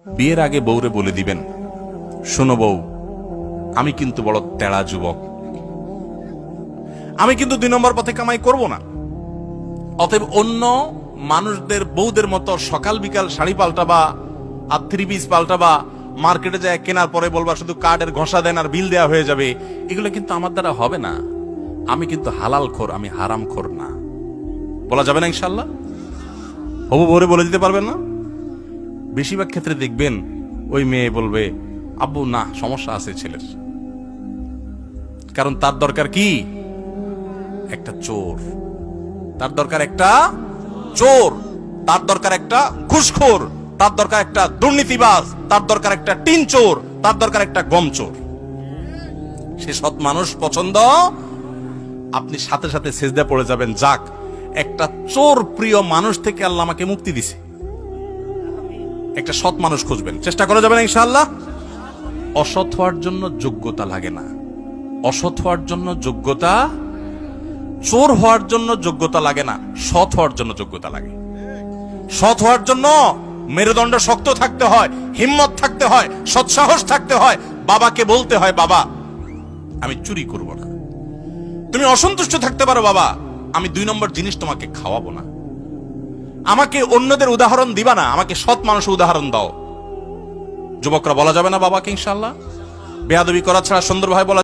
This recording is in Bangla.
বিয়ের আগে বউরে বলে দিবেন, শোনো বউ, আমি কিন্তু বড় তেড়া যুবক, আমি কিন্তু 2 নম্বর পথে কামাই করব না। অতএব অন্য মানুষদের বউদের মতো সকাল বিকাল শাড়ি পাল্টাবা আর 3 পিস পাল্টাবা, মার্কেটে যায় কেনার পরে বলবা শুধু কার্ডের ঘষা দেন আর বিল দেওয়া হয়ে যাবে, এগুলো কিন্তু আমার দ্বারা হবে না। আমি কিন্তু হালাল খোর, আমি হারাম খোর না। বলা যাবে না ইনশাল্লাহ? হবু বউরে বলে দিতে পারবেন না? বেশিরভাগ ক্ষেত্রে দেখবেন ওই মেয়ে বলবে, আব্বু না, সমস্যা আছে ছেলের, কারণ তার দরকার কি? একটা চোর। তার দরকার একটা চোর, তার দরকার একটা ঘুষখোর, তার দরকার একটা দুর্নীতিবাজ, তার দরকার একটা টিন চোর, তার দরকার একটা গম চোর। সে সৎ মানুষ পছন্দ। আপনি সাথে সাথে সেজদা পড়ে যাবেন, যাক, একটা চোর প্রিয় মানুষ থেকে আল্লাহ আমাকে মুক্তি দিছে। একটা সৎ মানুষ খুঁজবেন, চেষ্টা করা যাবে না ইনশাআল্লাহ? অসৎ হওয়ার জন্য যোগ্যতা লাগে না, অসৎ হওয়ার জন্য যোগ্যতা, চোর হওয়ার জন্য যোগ্যতা লাগে না, সৎ হওয়ার জন্য যোগ্যতা লাগে। সৎ হওয়ার জন্য মেরুদণ্ড শক্ত থাকতে হয়, হিম্মত থাকতে হয়, সৎসাহস থাকতে হয়। বাবাকে বলতে হয়, বাবা আমি চুরি করব না। তুমি অসন্তুষ্ট থাকতে পারো, বাবা আমি 2 নম্বর জিনিস তোমাকে খাওয়াবো না। আমাকে অন্যদের উদাহরণ দিবা না, আমাকে সৎ মানুষের উদাহরণ দাও। যুবকরা বলা যাবে না বাবাকে ইনশাআল্লাহ? বেয়াদবি করা ছাড়া সুন্দর ভাই বলা